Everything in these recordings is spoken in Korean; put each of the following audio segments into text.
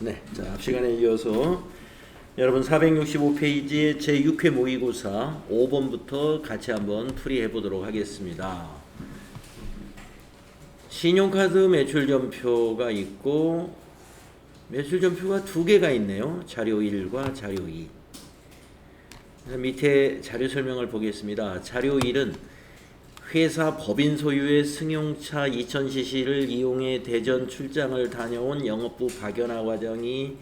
네, 자, 앞 시간에 이어서 여러분 465페이지의 제6회 모의고사 5번부터 같이 한번 풀이해 보도록 하겠습니다. 신용카드 매출점표가 있고 매출점표가 두 개가 있네요. 자료 1과 자료 2. 밑에 자료 설명을 보겠습니다. 자료 1은 회사 법인 소유의 승용차 2000cc를 이용해 대전 출장을 다녀온 영업부 박연아 과장이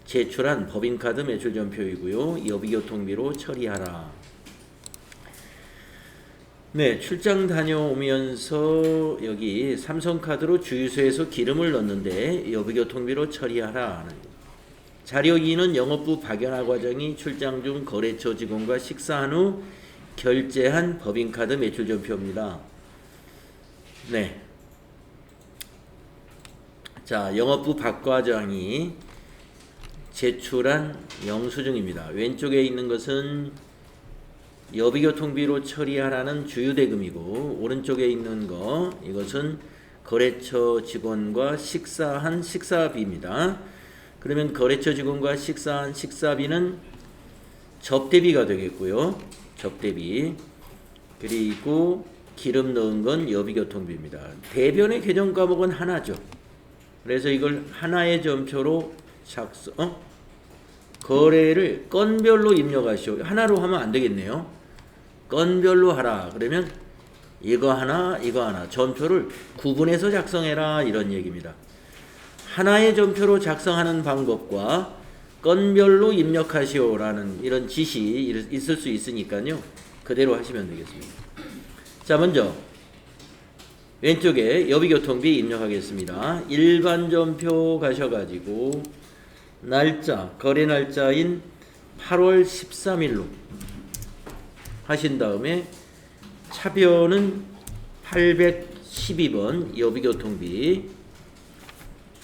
제출한 법인카드 매출점표이고요. 여비교통비로 처리하라. 네, 출장 다녀오면서 여기 삼성카드로 주유소에서 기름을 넣는데 여비교통비로 처리하라. 자료 2는 영업부 박연아 과장이 출장 중 거래처 직원과 식사한 후 결제한 법인카드 매출점표입니다. 네. 자, 영업부 박 과장이 제출한 영수증입니다. 왼쪽에 있는 것은 여비교통비로 처리하라는 주유대금이고, 오른쪽에 있는 거, 이것은 거래처 직원과 식사한 식사비입니다. 그러면 거래처 직원과 식사한 식사비는 접대비가 되겠고요. 접대비. 그리고 기름 넣은 건 여비교통비입니다. 대변의 계정 과목은 하나죠. 그래서 이걸 하나의 점표로 거래를 건별로 입력하시오. 하나로 하면 안 되겠네요. 건별로 하라. 그러면 이거 하나, 이거 하나. 점표를 구분해서 작성해라. 이런 얘기입니다. 하나의 점표로 작성하는 방법과 건별로 입력하시오라는 이런 지시 있을 수 있으니까요. 그대로 하시면 되겠습니다. 자, 먼저 왼쪽에 여비교통비 입력하겠습니다. 일반 점표 가셔가지고 날짜, 거래 날짜인 8월 13일로 하신 다음에 차변은 812번 여비교통비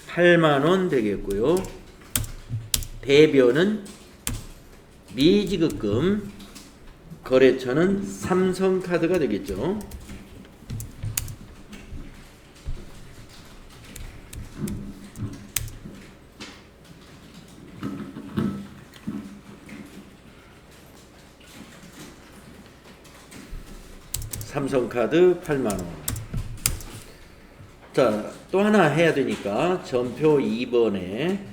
8만원 되겠고요. 대변은 미지급금, 거래처는 삼성카드가 되겠죠. 삼성카드 8만원. 자, 또 하나 해야 되니까 점표 2번에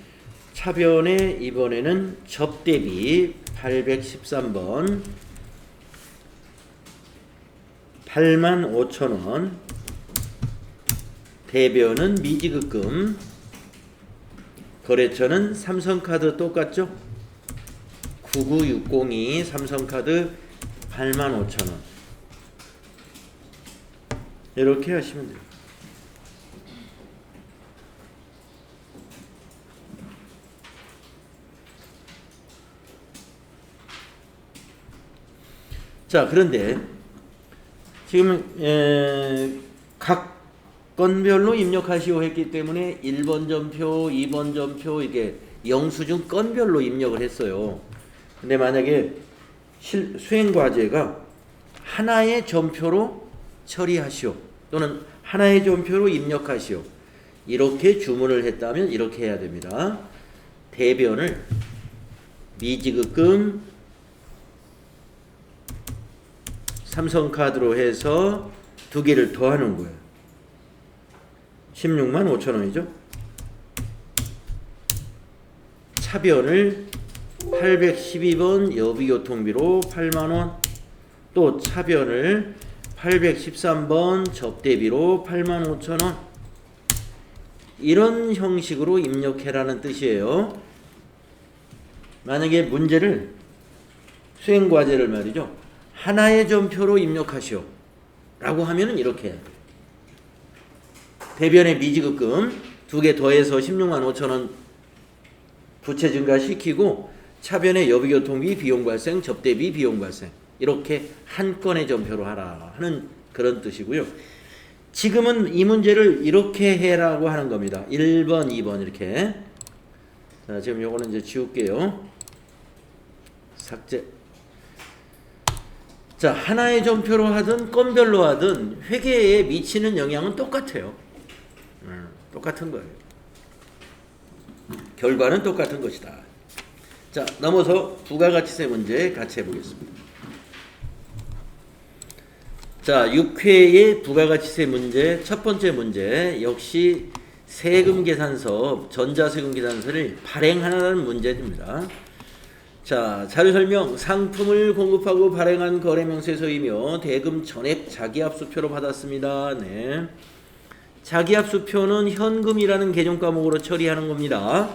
차변에 이번에는 접대비 813번 85,000원, 대변은 미지급금, 거래처는 삼성카드 똑같죠? 99602 삼성카드 85,000원. 이렇게 하시면 돼요. 자, 그런데 지금 각 건별로 입력하시오 했기 때문에 1번 점표, 2번 점표 이게 영수증 건별로 입력을 했어요. 근데 만약에 수행과제가 하나의 점표로 처리하시오 또는 하나의 점표로 입력하시오 이렇게 주문을 했다면 이렇게 해야 됩니다. 대변을 미지급금 삼성카드로 해서 두 개를 더하는 거예요. 165,000원이죠. 차변을 812번 여비교통비로 8만원, 또 차변을 813번 접대비로 85,000원. 이런 형식으로 입력해라는 뜻이에요. 만약에 문제를 수행과제를 말이죠. 하나의 점표로 입력하시오 라고 하면은 이렇게 해야 돼요. 대변의 미지급금 두 개 더해서 165,000원 부채 증가시키고 차변의 여비교통비 비용 발생, 접대비 비용 발생 이렇게 한 건의 점표로 하라 하는 그런 뜻이고요. 지금은 이 문제를 이렇게 해라고 하는 겁니다. 1번, 2번 이렇게. 자, 지금 요거는 이제 지울게요. 삭제. 자, 하나의 점표로 하든 건별로 하든 회계에 미치는 영향은 똑같아요. 똑같은 거예요. 결과는 똑같은 것이다. 자, 넘어서 부가가치세 문제 같이 해보겠습니다. 자, 6회의 부가가치세 문제 첫 번째 문제 역시 세금계산서, 전자세금계산서를 발행하라는 문제입니다. 자, 자료설명. 상품을 공급하고 발행한 거래명세서이며 대금 전액 자기압수표로 받았습니다. 네. 자기압수표는 현금이라는 개정 과목으로 처리하는 겁니다.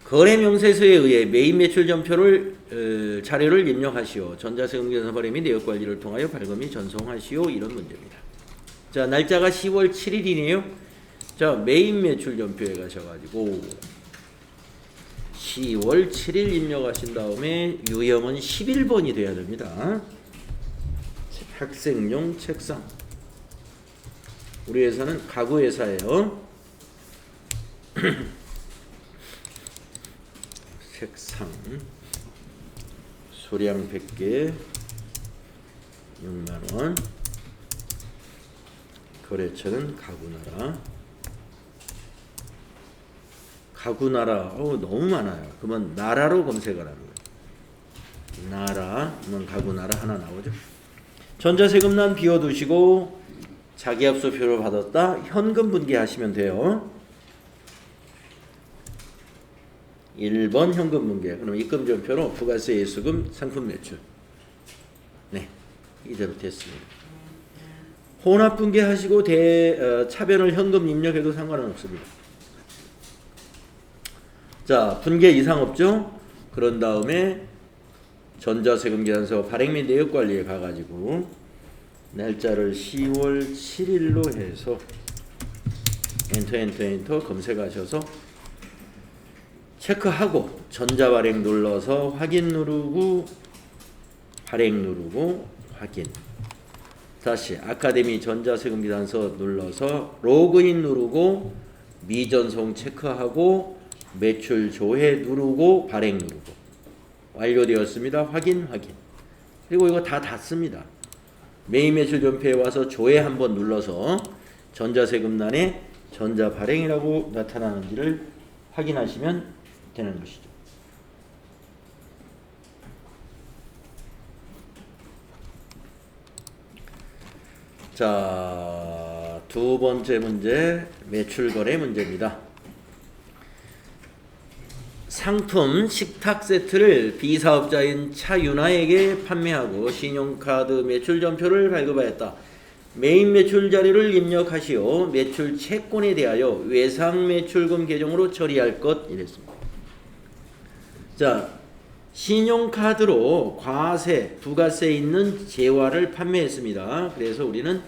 거래명세서에 의해 매입 매출 전표를 자료를 입력하시오. 전자세금계산서 발행 및 내역관리를 통하여 발급 및 전송하시오. 이런 문제입니다. 자, 날짜가 10월 7일이네요. 자, 매입 매출 전표에 가셔가지고 10월 7일 입력하신 다음에 유형은 11번이 돼야 됩니다. 학생용 책상. 우리 회사는 가구 회사예요. 책상 소량 100개 6만원. 거래처는 가구나라. 가구나라. 너무 많아요. 그러면 나라로 검색을 하는 거예요. 나라. 그러면 가구나라 하나 나오죠. 전자세금란 비워두시고 자기압수표를 받았다. 현금 분기하시면 돼요. 1번 현금 분기. 그럼 입금전표로 부가세, 예수금, 상품 매출. 네, 이대로 됐습니다. 혼합 분기하시고 차변을 현금 입력해도 상관은 없습니다. 자, 분계 이상 없죠? 그런 다음에 전자세금계산서 발행 및 내역관리에 가가지고 날짜를 10월 7일로 해서 엔터 검색하셔서 체크하고 전자발행 눌러서 확인 누르고 발행 누르고 확인. 다시 아카데미 전자세금계산서 눌러서 로그인 누르고 미전송 체크하고 매출 조회 누르고 발행 누르고 완료되었습니다. 확인. 그리고 이거 다 닫습니다. 매입 매출 전표에 와서 조회 한번 눌러서 전자세금란에 전자발행이라고 나타나는지를 확인하시면 되는 것이죠. 자, 두 번째 문제 매출거래 문제입니다. 상품 식탁 세트를 비사업자인 차윤아에게 판매하고 신용카드 매출 전표를 발급하였다. 매입 매출 자료를 입력하시오. 매출 채권에 대하여 외상 매출금 계정으로 처리할 것 이랬습니다. 자, 신용카드로 과세, 부가세 있는 재화를 판매했습니다. 그래서 우리는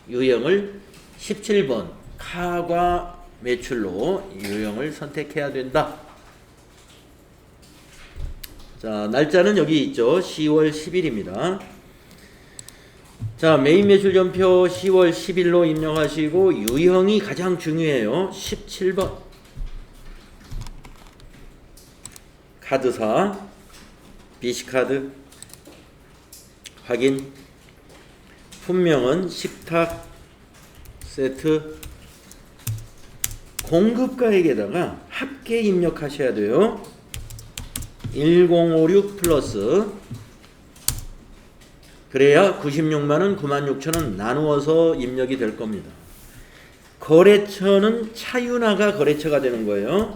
유형을 17번 카과 매출로 유형을 선택해야 된다. 자, 날짜는 여기 있죠. 10월 10일입니다. 자, 매입 매출 전표 10월 10일로 입력하시고 유형이 가장 중요해요. 17번 카드사 BC카드 확인. 품명은 식탁 세트. 공급가액에다가 합계 입력하셔야 돼요. 1056 플러스. 그래야 96만원 96,000원 나누어서 입력이 될 겁니다. 거래처는 차윤아가 거래처가 되는 거예요.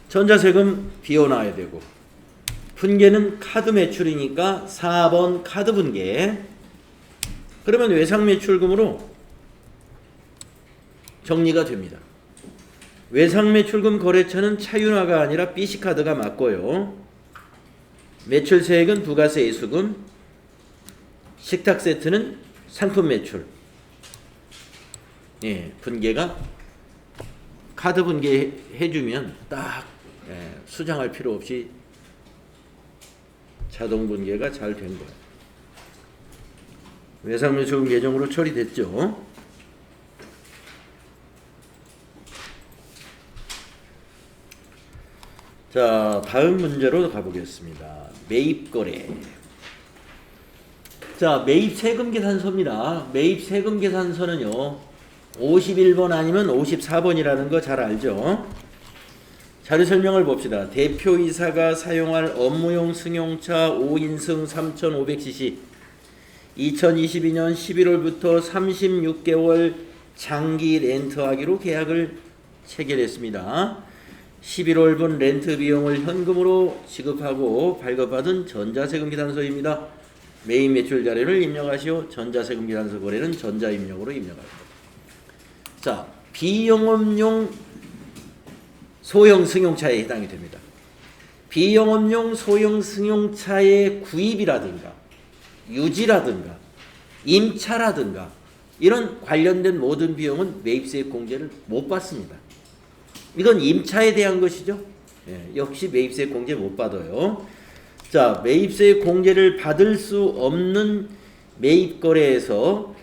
전자세금 비워놔야 되고 분계는 카드 매출이니까 4번 카드 분계. 그러면 외상 매출금으로 정리가 됩니다. 외상 매출금 거래처는 차윤아가 아니라 BC카드가 맞고요. 매출세액은 부가세, 예수금, 식탁 세트는 상품 매출. 예, 분계가 카드 분계 해주면 딱 수정할 필요 없이 자동 분계가 잘 된 거예요. 외상 매출금 계정으로 처리됐죠. 자, 다음 문제로 가보겠습니다. 매입거래. 자, 매입세금계산서입니다. 매입세금계산서는요, 51번 아니면 54번이라는 거 잘 알죠? 자료 설명을 봅시다. 대표이사가 사용할 업무용 승용차 5인승 3,500cc 2022년 11월부터 36개월 장기 렌트하기로 계약을 체결했습니다. 11월분 렌트 비용을 현금으로 지급하고 발급받은 전자세금 기단서입니다. 메인 매출 자료를 입력하시오. 전자세금 기단서 거래는 전자입력으로 입력합니다. 자, 비영업용 소형 승용차에 해당이 됩니다. 비영업용 소형 승용차의 구입이라든가 유지라든가 임차라든가 이런 관련된 모든 비용은 매입세액 공제를 못 받습니다. 이건 임차에 대한 것이죠. 역시 매입세액 공제 못 받아요. 자, 매입세액 공제를 받을 수 없는 매입거래에서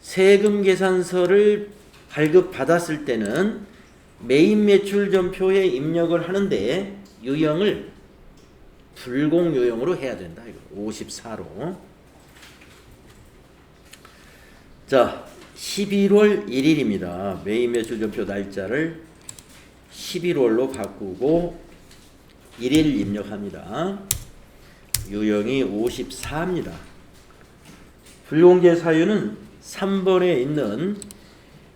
세금 계산서를 발급받았을 때는 매입매출전표에 입력을 하는데 유형을 불공유형으로 해야 된다. 이거 54로. 자, 11월 1일입니다. 매입매출전표 날짜를 11월로 바꾸고 1일 입력합니다. 유형이 54입니다. 불공제 사유는 3번에 있는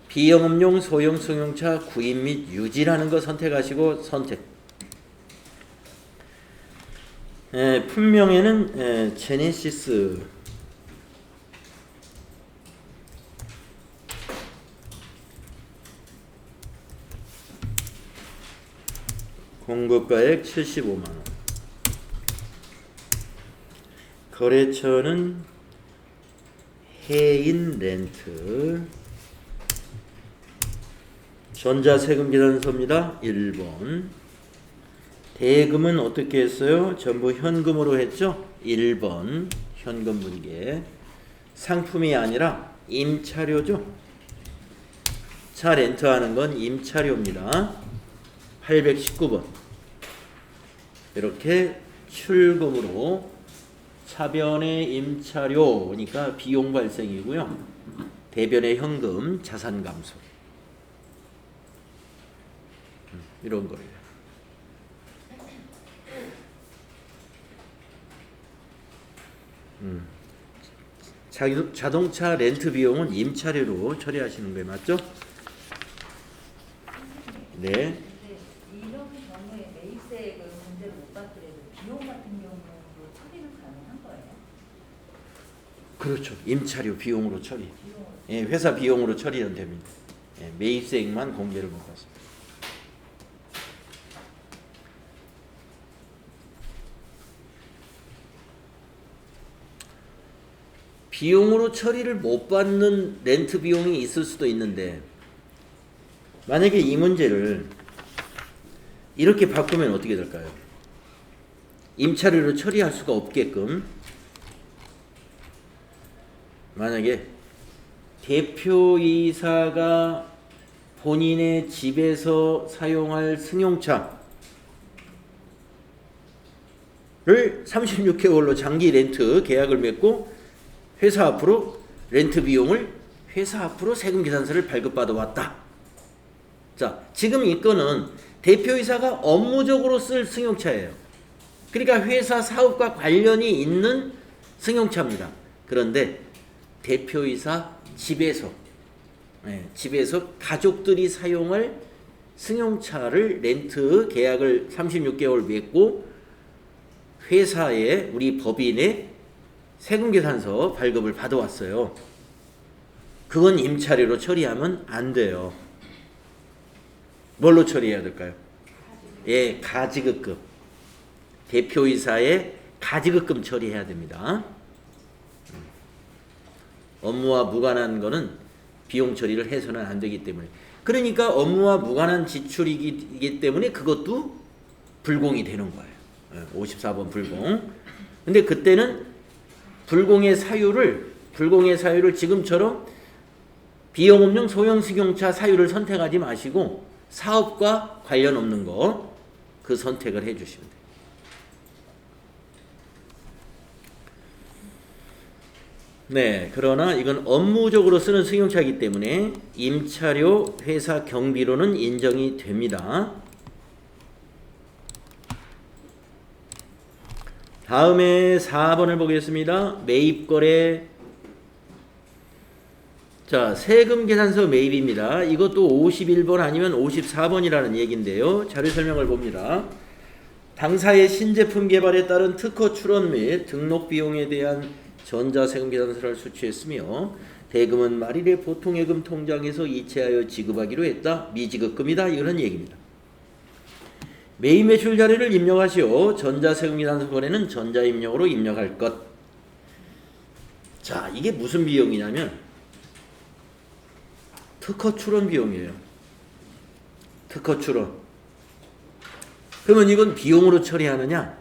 비영업용 소형 승용차 구입 및 유지라는 거 선택하시고 선택. 품명에는 제네시스 공급가액 75만원. 거래처는 해인렌트. 전자세금 계산서입니다. 1번. 대금은 어떻게 했어요? 전부 현금으로 했죠? 1번. 현금 분계. 상품이 아니라 임차료죠? 차 렌트하는 건 임차료입니다. 819번. 이렇게 출금으로 차변의 임차료니까 비용 발생이고요. 대변의 현금 자산 감소. 이런 거예요. 자동차 렌트 비용은 임차료로 처리하시는 거예요. 맞죠? 네. 이런 경우에 매입세액을 공제를 못 받더라도 비용 같은 경우도 처리는 가능한 거예요? 그렇죠. 임차료 비용으로 처리. 예, 회사 비용으로 처리는 됩니다. 예, 매입세액만 공제를 못 받습니다. 비용으로 처리를 못 받는 렌트 비용이 있을 수도 있는데 만약에 이 문제를 이렇게 바꾸면 어떻게 될까요? 임차료로 처리할 수가 없게끔 만약에 대표이사가 본인의 집에서 사용할 승용차를 36개월로 장기 렌트 계약을 맺고 회사 앞으로 렌트 비용을 회사 앞으로 세금 계산서를 발급받아 왔다. 자, 지금 이 건은 대표이사가 업무적으로 쓸 승용차예요. 그러니까 회사 사업과 관련이 있는 승용차입니다. 그런데 대표이사 집에서 가족들이 사용할 승용차를 렌트 계약을 36개월 맺고 회사에 우리 법인에 세금 계산서 발급을 받아왔어요. 그건 임차료로 처리하면 안 돼요. 뭘로 처리해야 될까요? 예, 가지급금. 대표이사의 가지급금 처리해야 됩니다. 업무와 무관한 거는 비용 처리를 해서는 안 되기 때문에. 그러니까 업무와 무관한 지출이기 때문에 그것도 불공이 되는 거예요. 54번 불공. 근데 그때는 불공의 사유를 지금처럼 비영업용 소형 승용차 사유를 선택하지 마시고 사업과 관련 없는 거 그 선택을 해주시면 돼요. 네, 그러나 이건 업무적으로 쓰는 승용차이기 때문에 임차료, 회사 경비로는 인정이 됩니다. 다음에 4번을 보겠습니다. 매입거래. 자, 세금 계산서 매입입니다. 이것도 51번 아니면 54번이라는 얘기인데요. 자료 설명을 봅니다. 당사의 신제품 개발에 따른 특허 출원 및 등록 비용에 대한 전자세금 계산서를 수취했으며 대금은 말일에 보통예금 통장에서 이체하여 지급하기로 했다. 미지급금이다. 이런 얘기입니다. 매입 매출 자료를 입력하시오. 전자세금 계산서 거래는 전자입력으로 입력할 것. 자, 이게 무슨 비용이냐면 특허 출원 비용이에요. 특허 출원. 그러면 이건 비용으로 처리하느냐?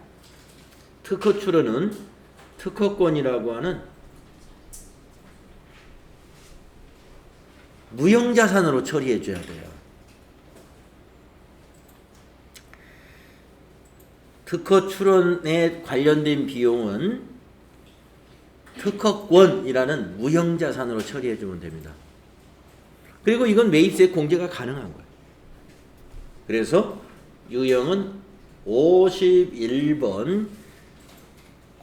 특허 출원은 특허권이라고 하는 무형자산으로 처리해 줘야 돼요. 특허 출원에 관련된 비용은 특허권이라는 무형자산으로 처리해 주면 됩니다. 그리고 이건 매입세 공제가 가능한 거예요. 그래서 유형은 51번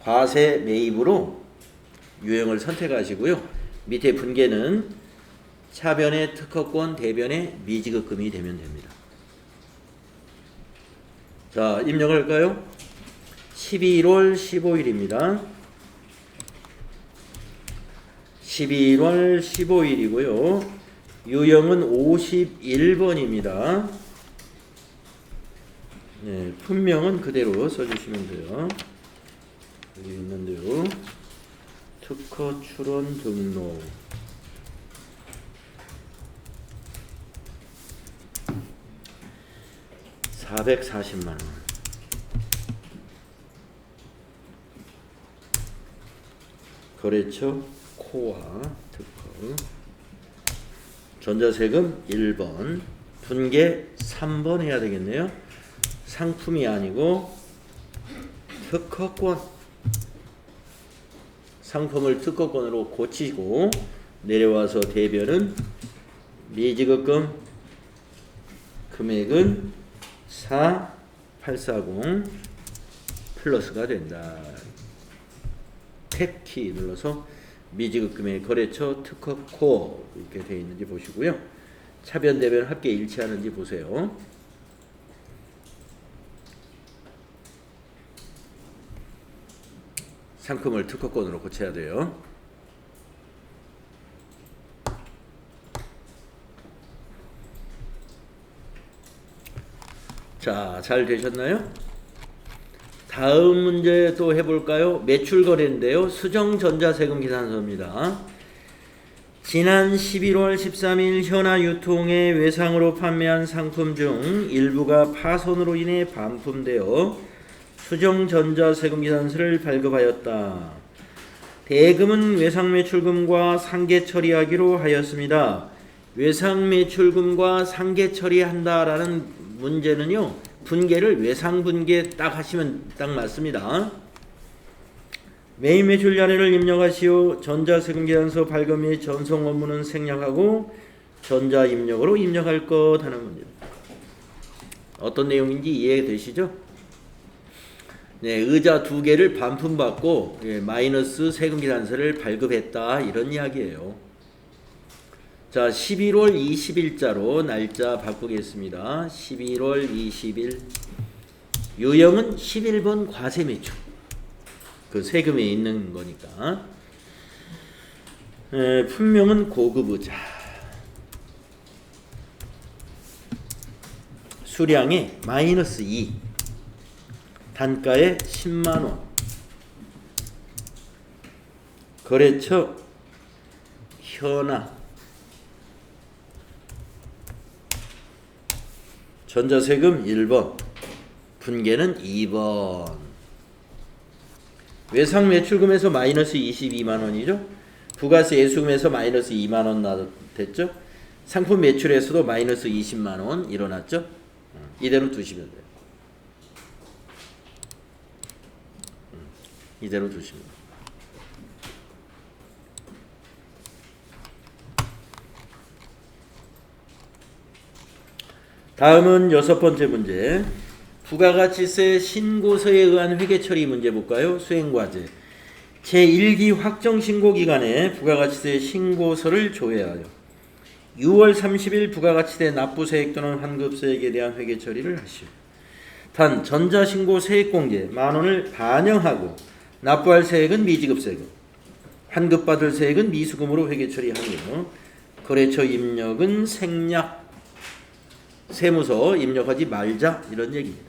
과세 매입으로 유형을 선택하시고요. 밑에 분계는 차변의 특허권, 대변의 미지급금이 되면 됩니다. 자, 입력할까요? 11월 15일입니다. 11월 15일이고요. 유형은 51번입니다. 네, 품명은 그대로 써주시면 돼요. 여기 있는데요. 특허 출원 등록. $440만. 거래처 코아 특허. 전자세금 1번, 분계 3번 해야 되겠네요. 상품이 아니고 특허권. 상품을 특허권으로 고치고 내려와서 대변은 미지급금 금액은 4840 플러스가 된다. 탭키 눌러서 미지급금의 거래처 특허 코어 이렇게 되어 있는지 보시고요. 차변 대변 합계 일치하는지 보세요. 상품을 특허권으로 고쳐야 돼요. 자, 잘 되셨나요? 다음 문제 또 해볼까요? 매출 거래인데요. 수정전자세금 계산서입니다. 지난 11월 13일 현화 유통에 외상으로 판매한 상품 중 일부가 파손으로 인해 반품되어 수정전자세금 계산서를 발급하였다. 대금은 외상매출금과 상계 처리하기로 하였습니다. 외상매출금과 상계 처리한다라는 문제는요. 분계를 외상분계 딱 하시면 딱 맞습니다. 매입 매출 자료를 입력하시오. 전자세금 계산서 발급 및 전송 업무는 생략하고 전자입력으로 입력할 것 하는 문제입니다. 어떤 내용인지 이해되시죠? 네, 의자 2개를 반품받고 마이너스 세금 계산서를 발급했다 이런 이야기예요. 자, 11월 20일자로 날짜 바꾸겠습니다. 11월 20일. 유형은 11번 과세매출. 그 세금에 있는 거니까. 품명은 고급의자. 수량에 마이너스 2. 단가에 10만원. 거래처 현화. 전자세금 1번, 분계는 2번. 외상 매출금에서 마이너스 22만원이죠. 부가세 예수금에서 마이너스 2만원 됐죠. 상품 매출에서도 마이너스 20만원 일어났죠. 이대로 두시면 돼요. 이대로 두시면 돼요. 다음은 6번째 문제. 부가가치세 신고서에 의한 회계처리 문제 볼까요? 수행과제. 제1기 확정신고기간에 부가가치세 신고서를 조회하여 6월 30일 부가가치세 납부세액 또는 환급세액에 대한 회계처리를 하시오. 단 전자신고 세액공제 만원을 반영하고 납부할 세액은 미지급세금, 환급받을 세액은 미수금으로 회계처리하며 거래처 입력은 생략, 세무서 입력하지 말자, 이런 얘기입니다.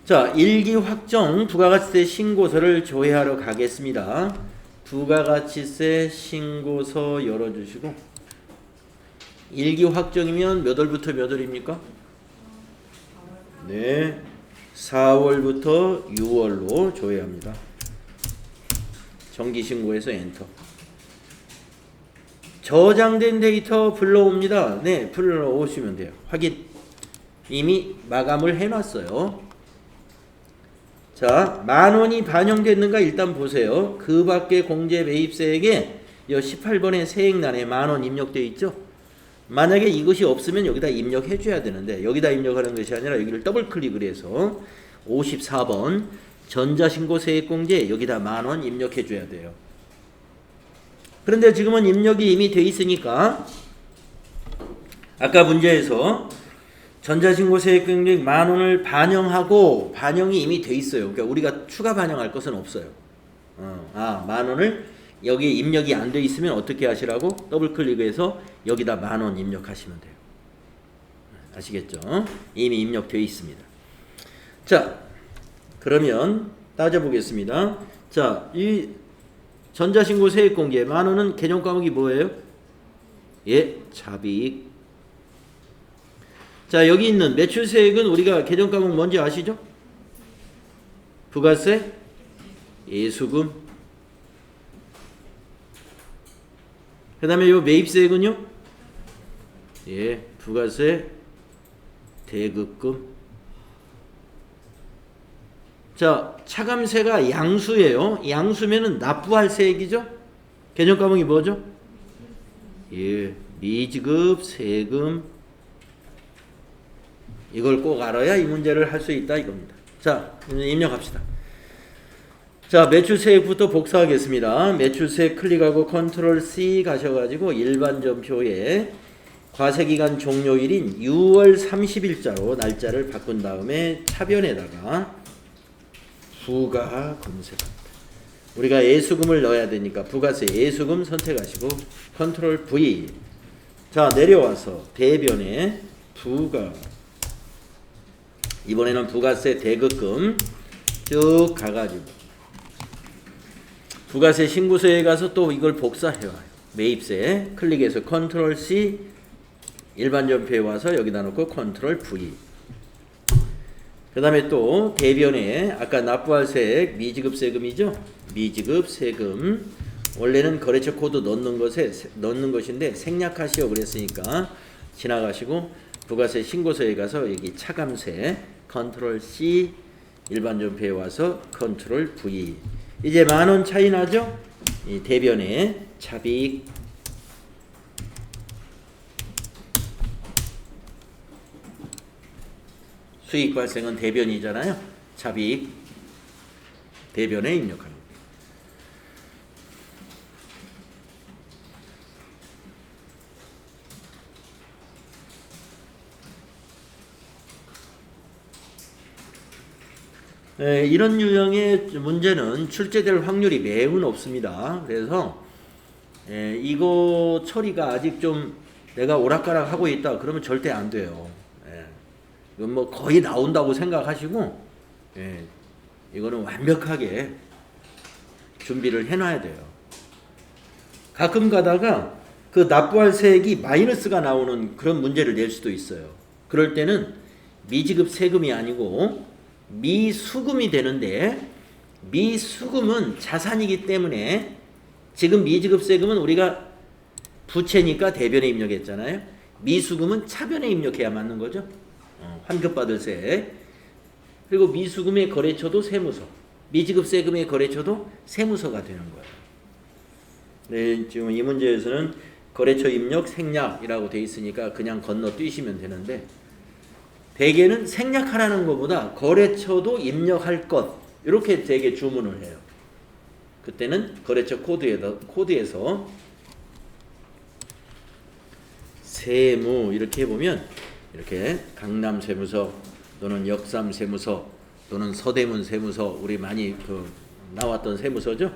자, 1기 확정 부가가치세 신고서를 조회하러 가겠습니다. 부가가치세 신고서 열어주시고 1기 확정이면 몇 월부터 몇 월입니까? 네, 4월부터 6월로 조회합니다. 정기신고에서 엔터. 저장된 데이터 불러옵니다. 네, 불러오시면 돼요. 확인. 이미 마감을 해놨어요. 자, 만원이 반영됐는가 일단 보세요. 그 밖에 공제 매입세액에 이 18번의 세액란에 만원 입력되어 있죠. 만약에 이것이 없으면 여기다 입력해 줘야 되는데 여기다 입력하는 것이 아니라 여기를 더블 클릭을 해서 54번 전자신고 세액공제 여기다 만원 입력해 줘야 돼요. 그런데 지금은 입력이 이미 돼 있으니까 아까 문제에서 전자신고 세액공제 만원을 반영하고 반영이 이미 돼 있어요. 그러니까 우리가 추가 반영할 것은 없어요. 만원을 여기에 입력이 안 돼 있으면 어떻게 하시라고? 더블 클릭해서 여기다 만원 입력하시면 돼요. 아시겠죠? 이미 입력되어 있습니다. 자, 그러면 따져보겠습니다. 자, 이 전자신고 세액공제 만원은 개념 과목이 뭐예요? 예, 차비익. 자, 여기 있는 매출세액은 우리가 개념 과목 뭔지 아시죠? 부가세, 예수금. 그 다음에 요 매입세액은요? 예, 부가세, 대급금. 자, 차감세가 양수예요. 양수면은 납부할 세액이죠? 개념 과목이 뭐죠? 예, 미지급, 세금. 이걸 꼭 알아야 이 문제를 할 수 있다 이겁니다. 자, 입력합시다. 자, 매출세액부터 복사하겠습니다. 매출세액 클릭하고 컨트롤 C 가셔가지고 일반전표에 과세기간 종료일인 6월 30일자로 날짜를 바꾼 다음에 차변에다가 부가 검색합니다. 우리가 예수금을 넣어야 되니까 부가세 예수금 선택하시고 컨트롤 V. 자, 내려와서 대변에 부가, 이번에는 부가세 대급금 쭉 가가지고 부가세 신고서에 가서 또 이걸 복사해와요. 매입세 클릭해서 컨트롤 C, 일반전표에 와서 여기다 놓고 컨트롤 V. 그 다음에 또 대변에 아까 납부할 세액 미지급세금이죠. 미지급세금 원래는 거래처 코드 넣는 것인데 생략하시오 그랬으니까 지나가시고 부가세 신고서에 가서 여기 차감세 컨트롤 C, 일반전표에 와서 컨트롤 V. 이제 만원 차이 나죠? 이 대변에 차비익. 수익 발생은 대변이잖아요. 차비익 대변에 입력합니다. 네, 이런 유형의 문제는 출제될 확률이 매우 높습니다. 그래서 이거 처리가 아직 좀 내가 오락가락 하고 있다 그러면 절대 안 돼요. 이건 뭐 거의 나온다고 생각하시고 이거는 완벽하게 준비를 해놔야 돼요. 가끔 가다가 그 납부할 세액이 마이너스가 나오는 그런 문제를 낼 수도 있어요. 그럴 때는 미지급 세금이 아니고 미수금이 되는데 미수금은 자산이기 때문에 지금 미지급 세금은 우리가 부채니까 대변에 입력했잖아요. 미수금은 차변에 입력해야 맞는 거죠. 환급받을 세액. 그리고 미수금의 거래처도 세무서, 미지급 세금의 거래처도 세무서가 되는 거예요. 네, 지금 이 문제에서는 거래처 입력 생략이라고 돼 있으니까 그냥 건너뛰시면 되는데, 대개는 생략하라는 것보다 거래처도 입력할 것 이렇게 되게 주문을 해요. 그때는 거래처 코드에서 세무 이렇게 해보면 이렇게 강남 세무서 또는 역삼 세무서 또는 서대문 세무서, 우리 많이 나왔던 세무서죠.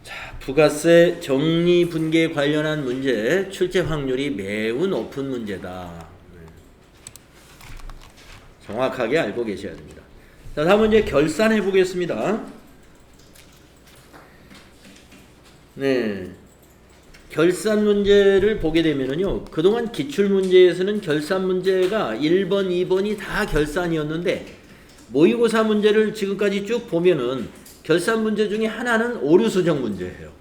자, 부가세 정리분계 관련한 문제, 출제 확률이 매우 높은 문제다. 정확하게 알고 계셔야 됩니다. 자, 다음 문제 결산해 보겠습니다. 네. 결산 문제를 보게 되면은요, 그동안 기출 문제에서는 결산 문제가 1번, 2번이 다 결산이었는데, 모의고사 문제를 지금까지 쭉 보면은 결산 문제 중에 하나는 오류 수정 문제예요.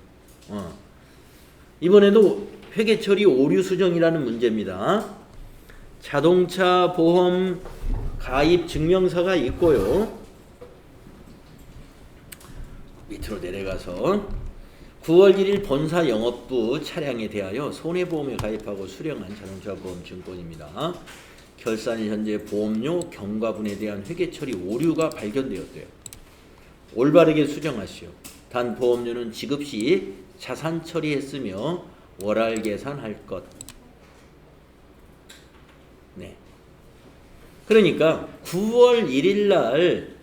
이번에도 회계 처리 오류 수정이라는 문제입니다. 자동차 보험 가입 증명서가 있고요. 밑으로 내려가서 9월 1일 본사 영업부 차량에 대하여 손해보험에 가입하고 수령한 자동차 보험 증권입니다. 결산 현재 보험료 경과분에 대한 회계 처리 오류가 발견되었대요. 올바르게 수정하시오. 단 보험료는 지급 시 자산 처리했으며 월할 계산할 것. 네. 그러니까 9월 1일 날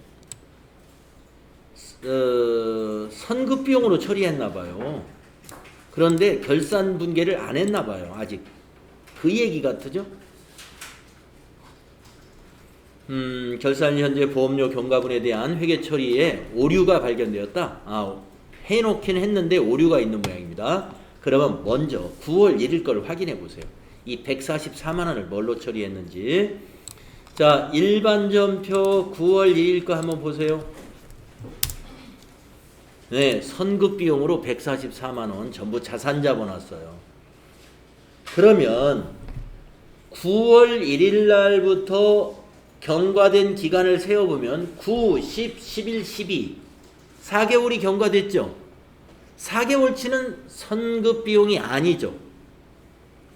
선급 비용으로 처리했나 봐요. 그런데 결산 분계를 안 했나 봐요. 아직. 그 얘기 같으죠? 결산 현재 보험료 경과분에 대한 회계 처리에 오류가 발견되었다. 해놓긴 했는데 오류가 있는 모양입니다. 그러면 먼저 9월 1일 걸 확인해 보세요. 이 144만 원을 뭘로 처리했는지. 자, 일반전표 9월 2일 거 한번 보세요. 네, 선급 비용으로 144만 원 전부 자산 잡아놨어요. 그러면 9월 1일 날부터 경과된 기간을 세어보면 9, 10, 11, 12 4개월이 경과됐죠. 4개월치는 선급 비용이 아니죠.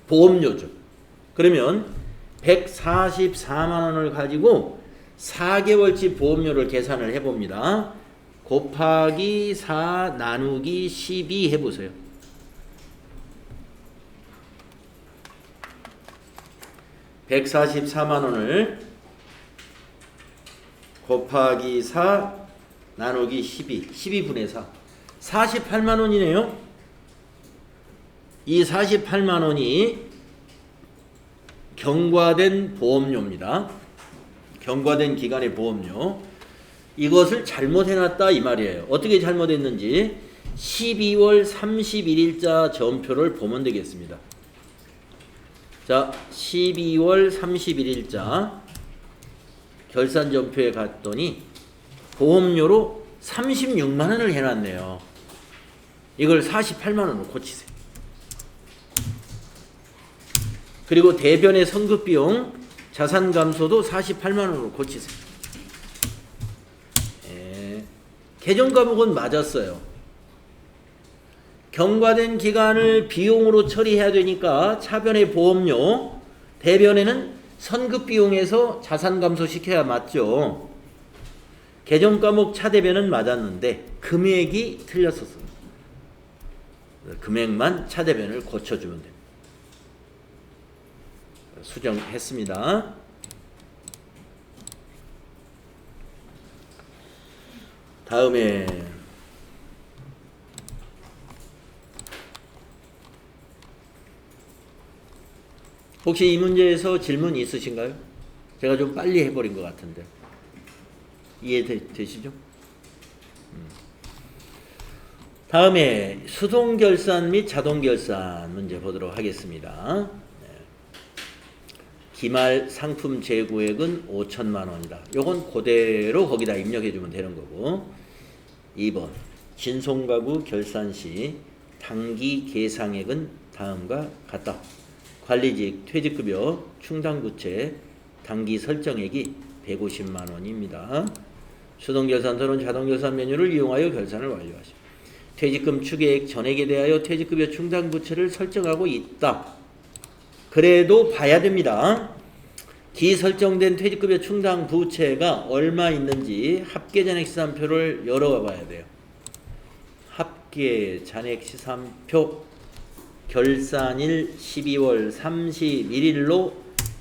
보험료죠. 그러면 144만 원을 가지고 4개월치 보험료를 계산을 해봅니다. 곱하기 4 나누기 12 해보세요. (144만 원을) 곱하기 4 나누기 12 12분의 4 48만 원이네요. 이 48만 원이 경과된 보험료입니다. 경과된 기간의 보험료. 이것을 잘못해놨다 이 말이에요. 어떻게 잘못했는지 12월 31일자 전표를 보면 되겠습니다. 자, 12월 31일자 결산 전표에 갔더니 보험료로 36만 원을 해놨네요. 이걸 48만 원으로 고치세요. 그리고 대변의 선급비용 자산 감소도 48만 원으로 고치세요. 개정 과목은 맞았어요. 경과된 기간을 비용으로 처리해야 되니까 차변의 보험료, 대변에는 선급 비용에서 자산 감소시켜야 맞죠. 개정 과목 차대변은 맞았는데 금액이 틀렸었습니다. 금액만 차대변을 고쳐주면 됩니다. 수정했습니다. 다음에 혹시 이 문제에서 질문 있으신가요? 제가 좀 빨리 해버린 것 같은데 이해되시죠? 다음에 수동결산 및 자동결산 문제 보도록 하겠습니다. 기말 상품 재고액은 5천만 원이다. 요건 그대로 거기다 입력해 주면 되는 거고. 2번 진송가구 결산 시 당기 계상액은 다음과 같다. 관리직 퇴직급여 충당부채 당기 설정액이 150만 원입니다. 수동결산 또는 자동결산 메뉴를 이용하여 결산을 완료하십니다. 퇴직금 추계액 전액에 대하여 퇴직급여 충당 부채를 설정하고 있다. 그래도 봐야 됩니다. 기설정된 퇴직급여 충당 부채가 얼마 있는지 합계잔액시산표를 열어봐 봐야 돼요. 합계잔액시산표 결산일 12월 31일로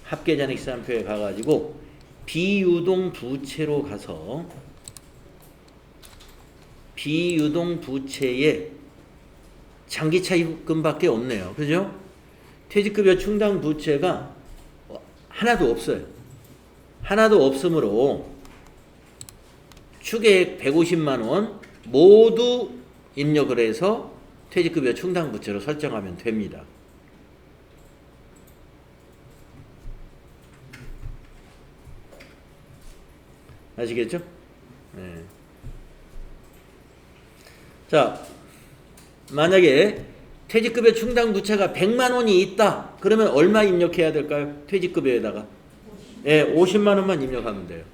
합계잔액시산표에 가가지고 비유동 부채로 가서 비유동 부채에 장기차입금밖에 없네요. 그죠? 퇴직급여 충당 부채가 하나도 없어요. 하나도 없으므로 추계액 150만 원 모두 입력을 해서 퇴직급여 충당 부채로 설정하면 됩니다. 아시겠죠? 네. 자, 만약에 퇴직급여 충당 부채가 100만 원이 있다. 그러면 얼마 입력해야 될까요? 퇴직급여에다가 50만 원만 입력하면 돼요.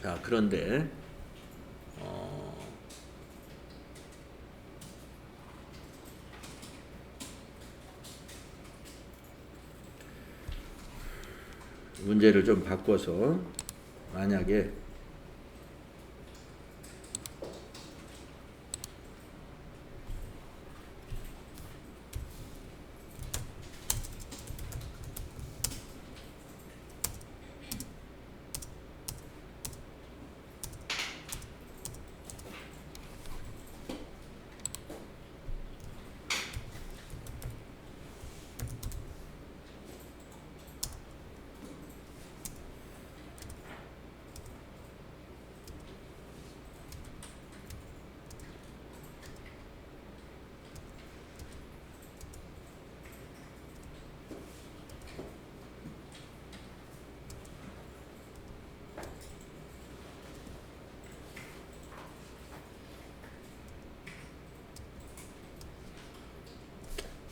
자, 그런데 문제를 좀 바꿔서 만약에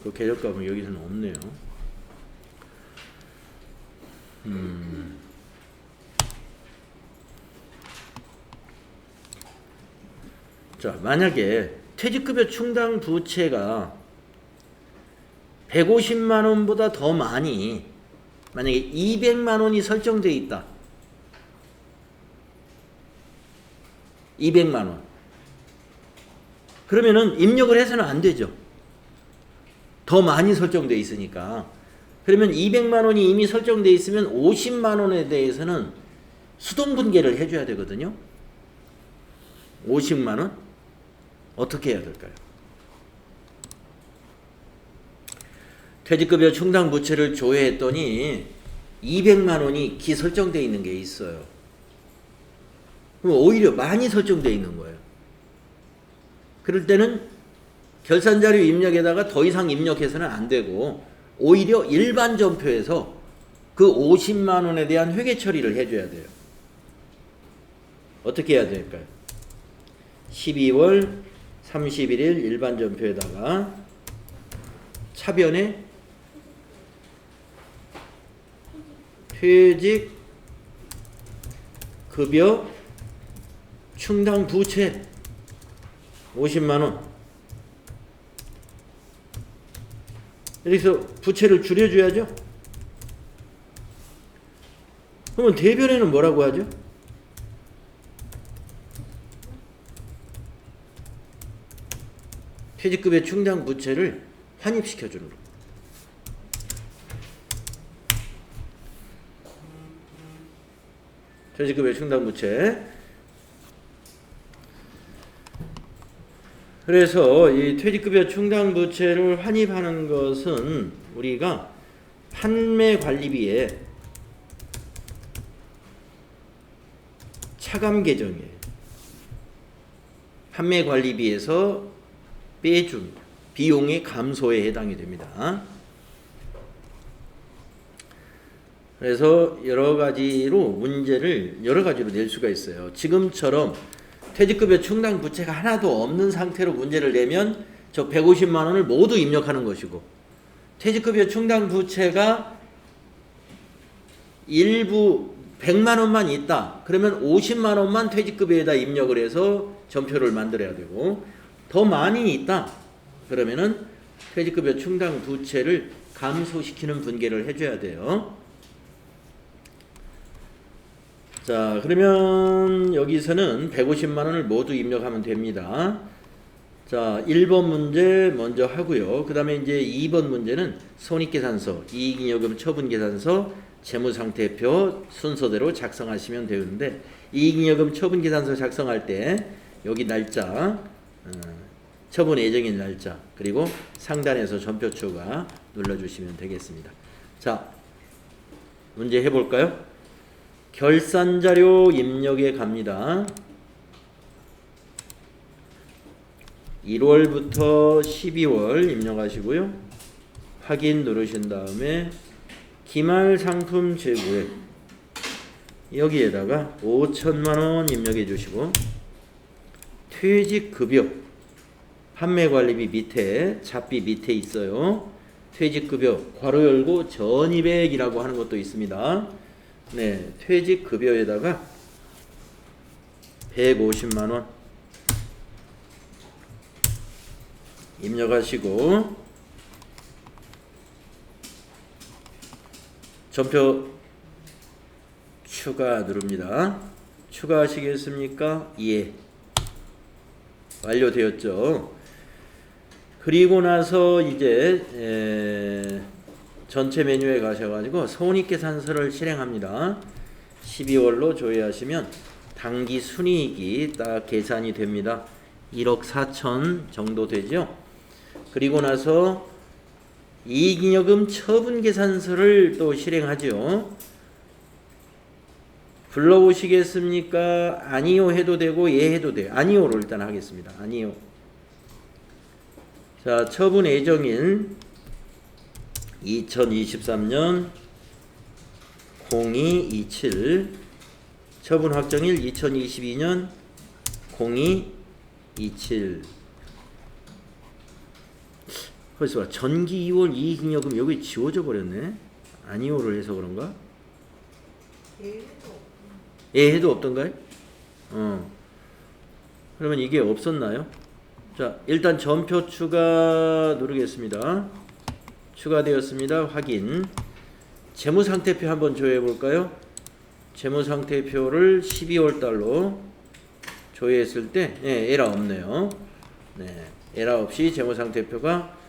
그 계절값은 여기서는 없네요. 자, 만약에 퇴직급여 충당 부채가 150만 원보다 더 많이, 만약에 200만 원이 설정되어 있다. 200만 원. 그러면은 입력을 해서는 안 되죠. 더 많이 설정되어 있으니까. 그러면 200만 원이 이미 설정되어 있으면 50만 원에 대해서는 수동분계를 해줘야 되거든요. 50만 원? 어떻게 해야 될까요? 퇴직급여 충당 부채를 조회했더니 200만 원이 기설정되어 있는 게 있어요. 그럼 오히려 많이 설정되어 있는 거예요. 그럴 때는 결산자료 입력에다가 더 이상 입력해서는 안 되고 오히려 일반 전표에서 그 50만 원에 대한 회계 처리를 해줘야 돼요. 어떻게 해야 될까요? 12월 31일 일반 전표에다가 차변에 퇴직 급여 충당 부채 50만 원. 여기서 부채를 줄여줘야죠. 그러면 대변에는 뭐라고 하죠? 퇴직급여 충당 부채를 환입시켜주는 거. 퇴직급여 충당 부채. 그래서 이 퇴직급여 충당 부채를 환입하는 것은 우리가 판매관리비에 차감 계정이에요. 판매관리비에서 빼준 비용의 감소에 해당이 됩니다. 그래서 여러 가지로 낼 수가 있어요. 지금처럼 퇴직급여 충당 부채가 하나도 없는 상태로 문제를 내면 저 150만 원을 모두 입력하는 것이고, 퇴직급여 충당 부채가 일부 100만 원만 있다. 그러면 50만 원만 퇴직급여에다 입력을 해서 전표를 만들어야 되고, 더 많이 있다. 그러면은 퇴직급여 충당 부채를 감소시키는 분계를 해줘야 돼요. 자, 그러면 여기서는 150만 원을 모두 입력하면 됩니다. 자, 1번 문제 먼저 하고요. 그 다음에 이제 2번 문제는 손익계산서, 이익잉여금 처분계산서, 재무상태표 순서대로 작성하시면 되는데, 이익잉여금 처분계산서 작성할 때 여기 날짜, 처분 예정일 날짜, 그리고 상단에서 전표 추가 눌러주시면 되겠습니다. 자, 문제 해볼까요? 결산자료 입력에 갑니다. 1월부터 12월 입력하시고요. 확인 누르신 다음에 기말 상품 재고액 여기에다가 5천만 원 입력해 주시고, 퇴직급여 판매관리비 밑에 잡비 밑에 있어요. 퇴직급여 괄호 열고 전입액이라고 하는 것도 있습니다. 네, 퇴직급여에다가 150만 원 입력하시고, 전표 추가 누릅니다. 추가하시겠습니까? 예. 완료되었죠. 그리고 나서 이제 전체 메뉴에 가셔가지고 손익계산서를 실행합니다. 12월로 조회하시면 당기 순이익이 딱 계산이 됩니다. 1억 4천 정도 되죠. 그리고 나서 이익잉여금 처분계산서를 또 실행하죠. 불러오시겠습니까? 아니요 해도 되고 예 해도 돼요. 아니요로 일단 하겠습니다. 아니요. 자, 처분 예정일 2023년 0227, 처분 확정일 2022년 0227. 그래서 봐, 전기 2월 이익잉여금 여기 지워져 버렸네. 아니오를 해서 그런가? 예 해도 없던가요? 그러면 이게 없었나요? 자, 일단 전표 추가 누르겠습니다. 추가되었습니다. 확인. 재무상태표 한번 조회해 볼까요? 재무상태표를 12월 달로 조회했을 때 에러 없네요. 네, 에러 없이 재무상태표가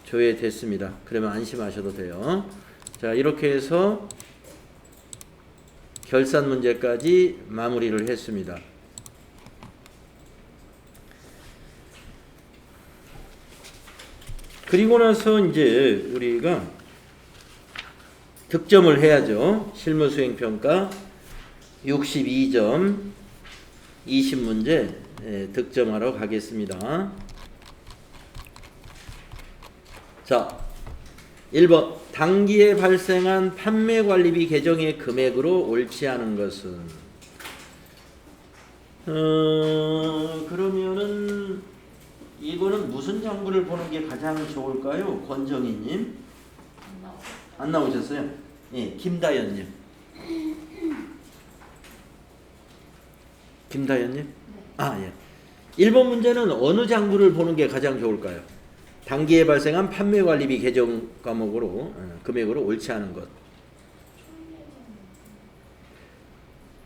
조회됐습니다. 그러면 안심하셔도 돼요. 자, 이렇게 해서 결산 문제까지 마무리를 했습니다. 그리고 나서 이제 우리가 득점을 해야죠. 실무수행평가 62점 20문제 득점하러 가겠습니다. 자, 1번 당기에 발생한 판매관리비 계정의 금액으로 옳지 않은 것은, 그러면은 이거는 무슨 장부를 보는 게 가장 좋을까요? 권정희님 안 나오셨어요? 예, 김다연님. 김다연님? 아, 예. 1번 문제는 어느 장부를 보는 게 가장 좋을까요? 당기에 발생한 판매관리비 계정 과목으로 금액으로 옳지 않은 것.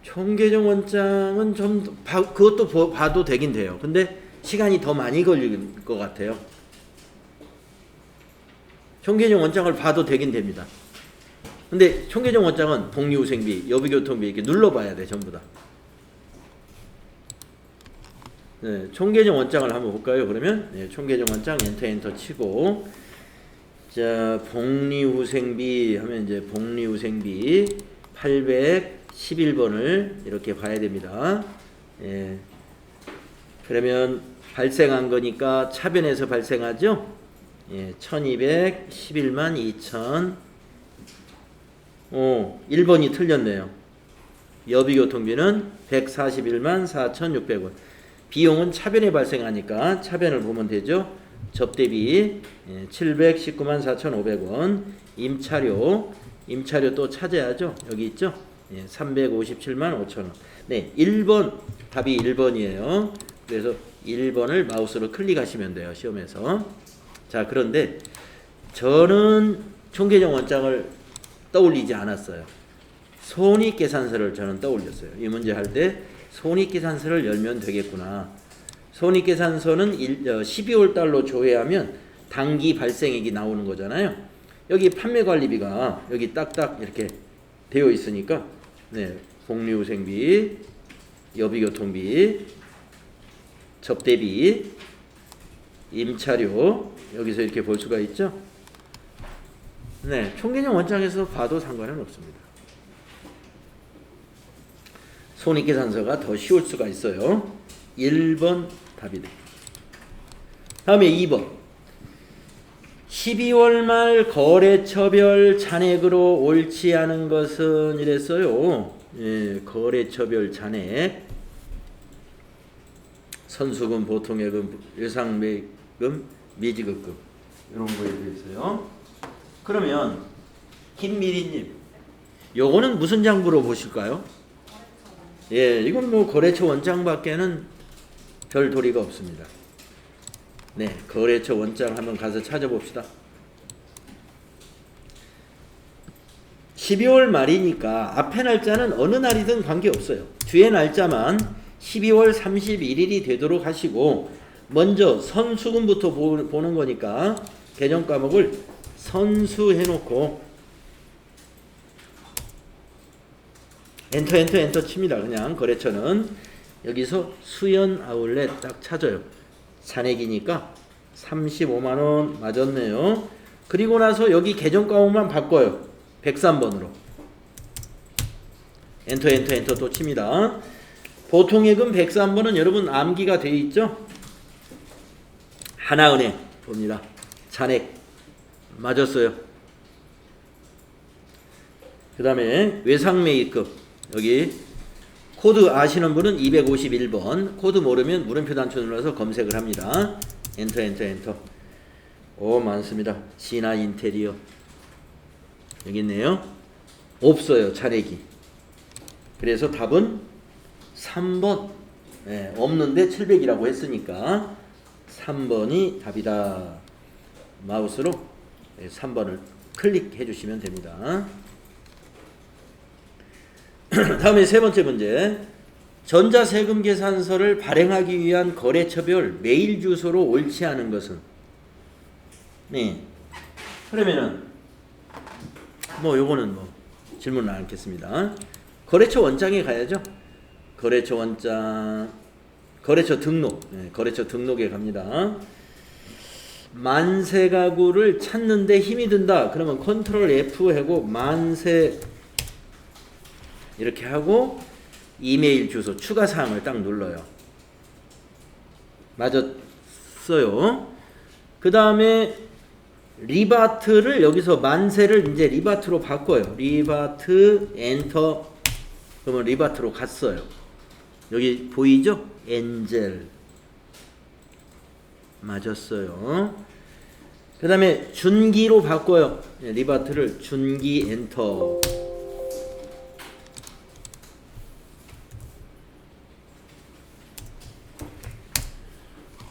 총계정 원장은 좀 그것도 봐도 되긴 돼요. 근데 시간이 더 많이 걸릴 것 같아요. 총계정 원장을 봐도 되긴 됩니다. 근데 총계정 원장은 복리후생비, 여비교통비 이렇게 눌러봐야 돼 전부 다. 네, 총계정 원장을 한번 볼까요? 그러면 네, 총계정 원장 엔터 치고, 자, 복리후생비 하면 이제 복리후생비 811번을 이렇게 봐야 됩니다. 예. 그러면 발생한 거니까 차변에서 발생하죠? 예, 1211만 2천. 1번이 틀렸네요. 여비교통비는 141만 4,600원. 비용은 차변에 발생하니까 차변을 보면 되죠. 접대비 719만 4,500원, 임차료 임차료 또 찾아야죠. 여기 있죠. 예, 357만 5천 원. 네, 1번 답이 1번이에요. 그래서 1번을 마우스로 클릭하시면 돼요. 시험에서. 자, 그런데 저는 총계정 원장을 떠올리지 않았어요. 손익계산서를 저는 떠올렸어요. 이 문제 할 때 손익계산서를 열면 되겠구나. 손익계산서는 12월 달로 조회하면 당기 발생액이 나오는 거잖아요. 여기 판매관리비가 여기 딱딱 이렇게 되어 있으니까 네, 복리후생비, 여비교통비, 접대비, 임차료 여기서 이렇게 볼 수가 있죠. 네, 총계정 원장에서 봐도 상관은 없습니다. 손익계산서가 더 쉬울 수가 있어요. 1번 답이 돼. 다음에 2번. 12월 말 거래처별 잔액으로 옳지 않은 것은 이랬어요. 예, 거래처별 잔액. 선수금, 보통예금, 예상매금, 미지급금 이런 거에 대해서요. 그러면 김미리님, 요거는 무슨 장부로 보실까요? 예, 이건 뭐 거래처 원장밖에는 별 도리가 없습니다. 네, 거래처 원장 한번 가서 찾아봅시다. 12월 말이니까 앞에 날짜는 어느 날이든 관계없어요. 뒤에 날짜만 12월 31일이 되도록 하시고 먼저 선수금부터 보는 거니까 개정 과목을 선수해놓고 엔터 칩니다. 그냥 거래처는 여기서 수연 아울렛 딱 찾아요. 잔액이니까 35만원 맞았네요. 그리고 나서 여기 계정 과목만 바꿔요. 103번으로 엔터 또 칩니다. 보통예금 103번은 여러분 암기가 되어 있죠? 하나은행 봅니다. 잔액 맞았어요. 그 다음에 외상매입금 여기 코드 아시는 분은 251번 코드 모르면 물음표 단추 눌러서 검색을 합니다. 엔터 오 많습니다. 진화 인테리어 여기 있네요. 없어요 잔액이. 그래서 답은 3번 네, 없는데 700이라고 했으니까 3번이 답이다. 마우스로 3번을 클릭해 주시면 됩니다. 다음에 세 번째 문제. 전자세금 계산서를 발행하기 위한 거래처별 메일 주소로 옳지 않은 것은? 네. 그러면은 뭐 요거는 뭐 질문은 안 않겠습니다. 거래처 원장에 가야죠. 거래처 원장, 거래처 등록, 네, 거래처 등록에 갑니다. 만세 가구를 찾는데 힘이 든다. 그러면 컨트롤 F 하고 만세 이렇게 하고 이메일 주소 추가 사항을 딱 눌러요. 맞았어요. 그 다음에 리바트를 여기서 만세를 이제 리바트로 바꿔요. 리바트 엔터 그러면 리바트로 갔어요. 여기 보이죠? 엔젤 맞았어요. 그 다음에 준기로 바꿔요. 리바트를 준기 엔터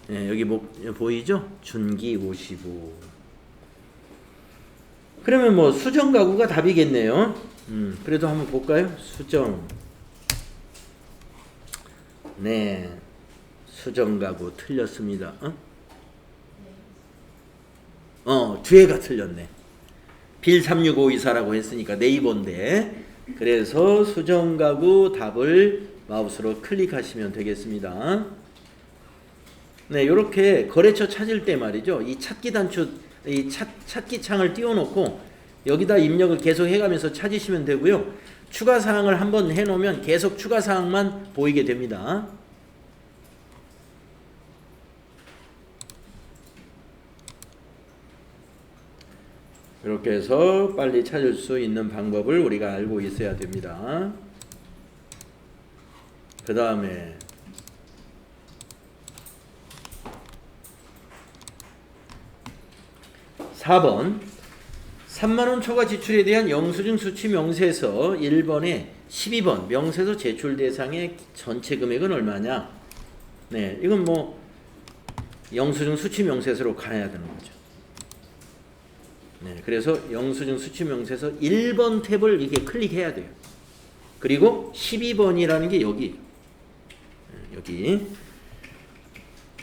네, 여기 뭐 보이죠? 준기 55. 그러면 뭐 수정 가구가 답이겠네요. 그래도 한번 볼까요? 수정. 네, 수정 가구 틀렸습니다. 뒤에가 틀렸네. 빌 36524라고 했으니까 네이버인데. 그래서 수정 가구 답을 마우스로 클릭하시면 되겠습니다. 네, 요렇게 거래처 찾을 때 말이죠. 이 찾기 단추, 이 찾기 창을 띄워놓고 여기다 입력을 계속 해가면서 찾으시면 되고요. 추가 사항을 한번 해놓으면 계속 추가 사항만 보이게 됩니다. 이렇게 해서 빨리 찾을 수 있는 방법을 우리가 알고 있어야 됩니다. 그 다음에 4번 3만 원 초과 지출에 대한 영수증 수취 명세서 1번에 12번 명세서 제출 대상의 전체 금액은 얼마냐? 네, 이건 뭐 영수증 수취 명세서로 가야 되는 거죠. 네, 그래서 영수증 수취 명세서 1번 탭을 이렇게 클릭해야 돼요. 그리고 12번이라는 게 여기. 여기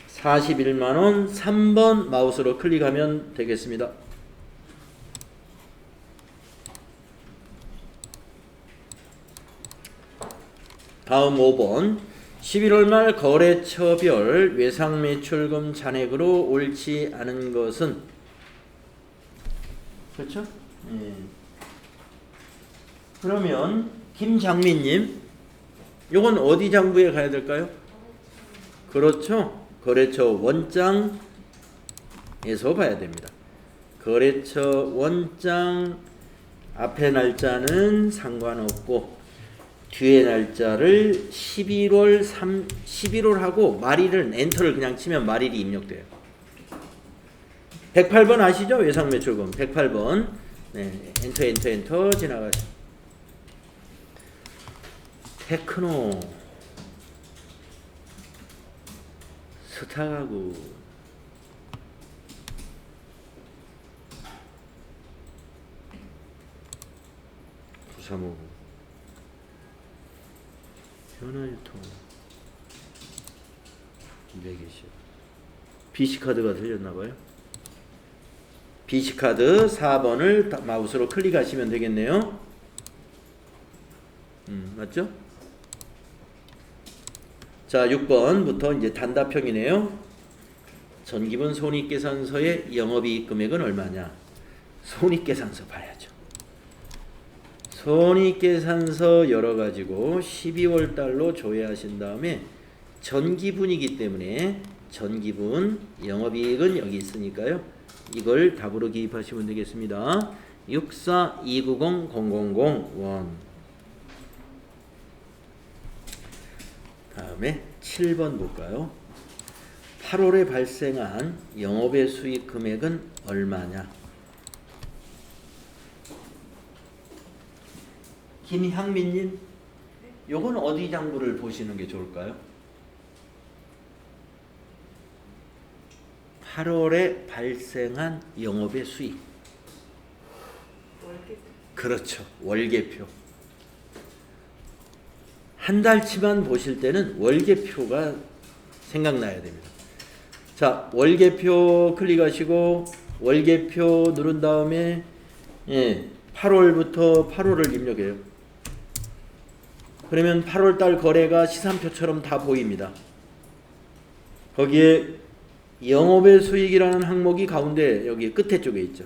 41만 원 3번 마우스로 클릭하면 되겠습니다. 다음 5번 11월 말 거래처별 외상매출금 잔액으로 옳지 않은 것은 그렇죠? 예. 그러면 김장민님 요건 어디 장부에 가야 될까요? 그렇죠. 거래처 원장에서 봐야 됩니다. 거래처 원장 앞에 날짜는 상관없고 뒤에 날짜를 11월 하고 말일은 엔터를 그냥 치면 말일이 입력돼요. 108번 아시죠? 외상매출금 108번. 네, 엔터 지나가시죠. 테크노 스타가구 부사모구 현아유통 220 BC카드가 틀렸나봐요. BC카드 4번을 마우스로 클릭하시면 되겠네요. 맞죠? 자, 6번부터 이제 단답형이네요. 전기분 손익계산서의 영업이익 금액은 얼마냐? 손익계산서 봐야죠. 손익계산서 열어가지고 12월 달로 조회하신 다음에 전기분이기 때문에 전기분 영업이익은 여기 있으니까요. 이걸 답으로 기입하시면 되겠습니다. 6429000001 다음에 7번 볼까요? 8월에 발생한 영업의 수익 금액은 얼마냐? 김향민님, 요건 어디 장부를 보시는 게 좋을까요? 8월에 발생한 영업의 수익. 그렇죠. 월계표. 한 달치만 보실 때는 월계표가 생각나야 됩니다. 자, 월계표 클릭하시고 월계표 누른 다음에 8월부터 8월을 입력해요. 그러면 8월달 거래가 시산표처럼 다 보입니다. 거기에 영업의 수익이라는 항목이 가운데 여기 끝에 쪽에 있죠.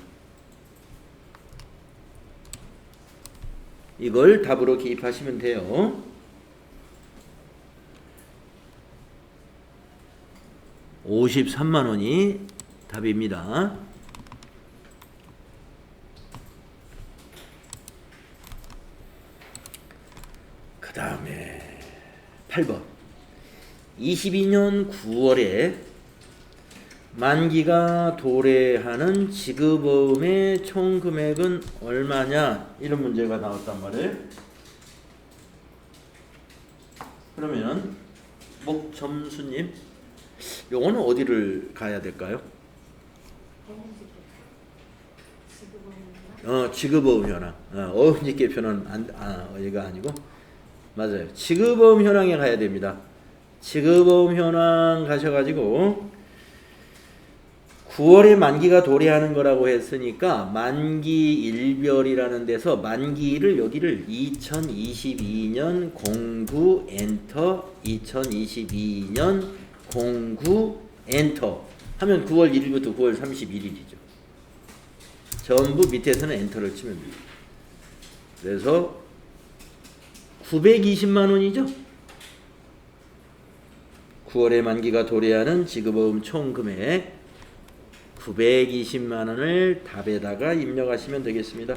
이걸 답으로 기입하시면 돼요. 53만 원이 답입니다. 그 다음에 8번 22년 9월에 만기가 도래하는 지급어음의 총 금액은 얼마냐? 이런 문제가 나왔단 말이에요. 그러면 목점수님, 요거는 어디를 가야 될까요? 지급어음 현황. 어음직계표는 여기가 아니고 맞아요. 지급어음 현황에 가야 됩니다. 지급어음 현황 가셔가지고 9월에 만기가 도래하는 거라고 했으니까 만기 일별이라는 데서 만기를 여기를 2022년 09 엔터 2022년 09 엔터 하면 9월 1일부터 9월 31일이죠. 전부 밑에서는 엔터를 치면 됩니다. 그래서 920만 원이죠. 9월에 만기가 도래하는 지급어음 총 금액 920만 원을 답에다가 입력하시면 되겠습니다.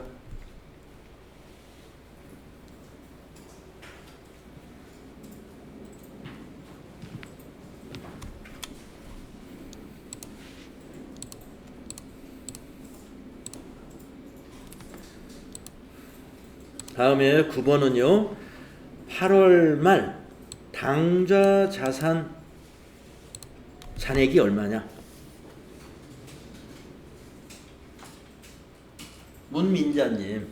다음에 9번은요. 8월 말 당좌 자산 잔액이 얼마냐? 문민자님,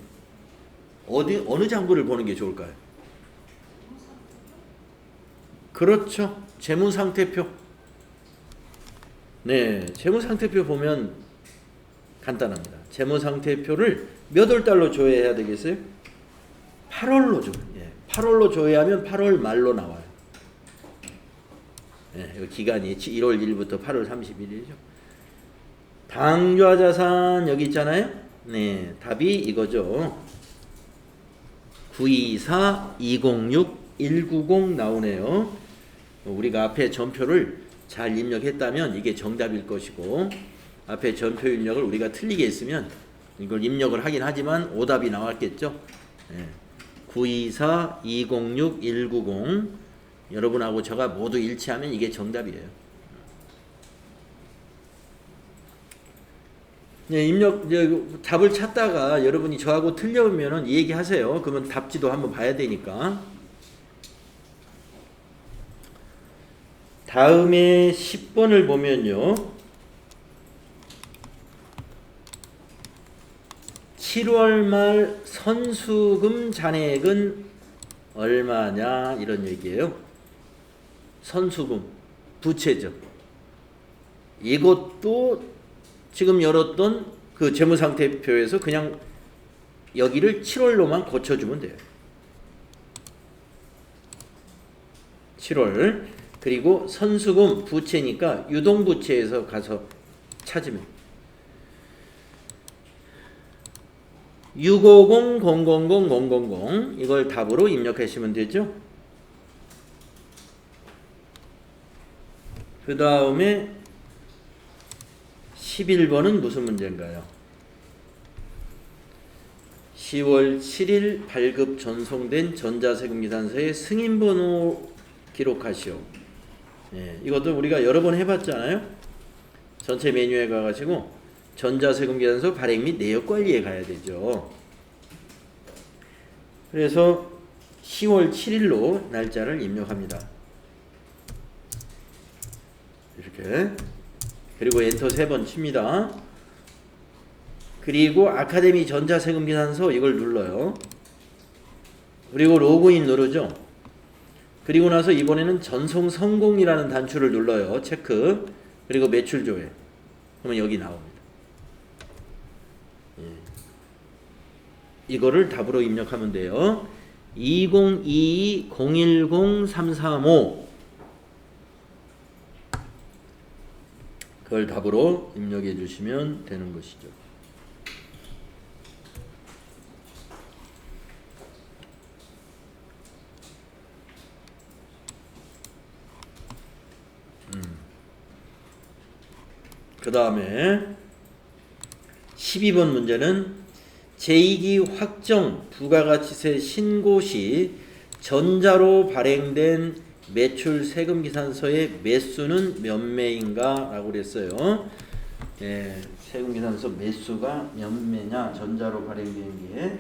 어느 장부를 보는 게 좋을까요? 그렇죠. 재무상태표. 네, 재무상태표 보면 간단합니다. 재무상태표를 몇 월 달로 조회해야 되겠어요? 8월로 조. 예, 8월로 조회하면 8월 말로 나와요. 예, 기간이 1월 1일부터 8월 30일이죠. 당좌자산 여기 있잖아요. 네, 답이 이거죠. 924, 206, 190 나오네요. 우리가 앞에 전표를 잘 입력했다면 이게 정답일 것이고, 앞에 전표 입력을 우리가 틀리게 했으면 이걸 입력을 하긴 하지만 오답이 나왔겠죠. 네. 924, 206, 190 여러분하고 저가 모두 일치하면 이게 정답이에요. 네, 입력 답을 찾다가 여러분이 저하고 틀려오면은 얘기하세요. 그러면 답지도 한번 봐야 되니까. 다음에 10번을 보면요. 7월 말 선수금 잔액은 얼마냐 이런 얘기예요. 선수금 부채죠. 이것도 지금 열었던 그 재무상태표에서 그냥 여기를 7월로만 고쳐주면 돼요. 7월. 그리고 선수금 부채니까 유동부채에서 가서 찾으면 650-000-000 이걸 답으로 입력하시면 되죠. 그 다음에 11번은 무슨 문제인가요? 10월 7일 발급 전송된 전자세금계산서의 승인번호 기록하시오. 예, 이것도 우리가 여러 번 해봤잖아요. 전체 메뉴에 가가지고 전자세금계산서 발행 및 내역관리에 가야 되죠. 그래서 10월 7일로 날짜를 입력합니다. 이렇게. 그리고 엔터 3번 칩니다. 그리고 아카데미 전자세금계산서 이걸 눌러요. 그리고 로그인 누르죠. 그리고 나서 이번에는 전송 성공이라는 단추를 눌러요. 체크. 그리고 매출 조회. 그러면 여기 나옵니다. 예. 이거를 답으로 입력하면 돼요. 2022-010-335 그걸 답으로 입력해 주시면 되는 것이죠. 그 다음에 12번 문제는 제2기 확정 부가가치세 신고 시 전자로 발행된 매출 세금 계산서의 매수는 몇 매인가 라고 그랬어요. 예, 세금 계산서 매수가 몇 매냐 전자로 발행된 게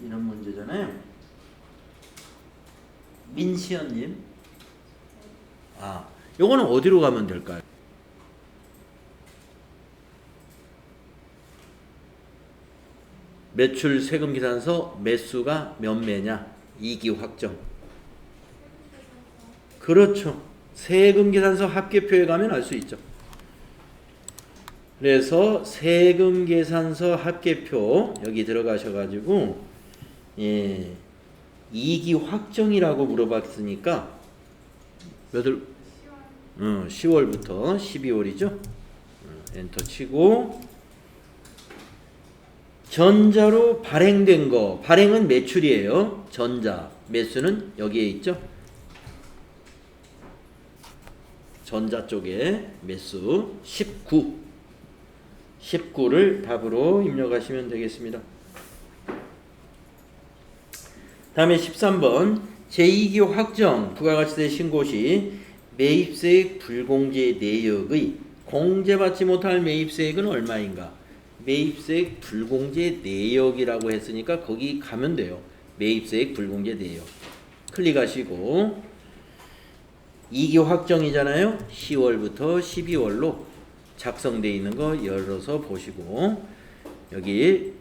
이런 문제잖아요. 민시연님, 요거는 어디로 가면 될까요? 매출 세금 계산서 매수가 몇 매냐 2기 확정. 그렇죠. 세금 계산서 합계표에 가면 알 수 있죠. 그래서 세금 계산서 합계표 여기 들어가셔가지고 2기 확정이라고 물어봤으니까 몇월? 10월부터 12월이죠. 엔터 치고 전자로 발행된 거, 발행은 매출이에요. 전자, 매수는 여기에 있죠. 전자 쪽에 매수 19를 답으로 입력하시면 되겠습니다. 다음에 13번 제2기 확정 부가가치세 신고 시 매입세액 불공제 내역의 공제받지 못할 매입세액은 얼마인가? 매입세액 불공제 내역이라고 했으니까 거기 가면 돼요. 매입세액 불공제돼요. 클릭하시고 2기 확정이잖아요. 10월부터 12월로 작성되어 있는 거 열어서 보시고 여기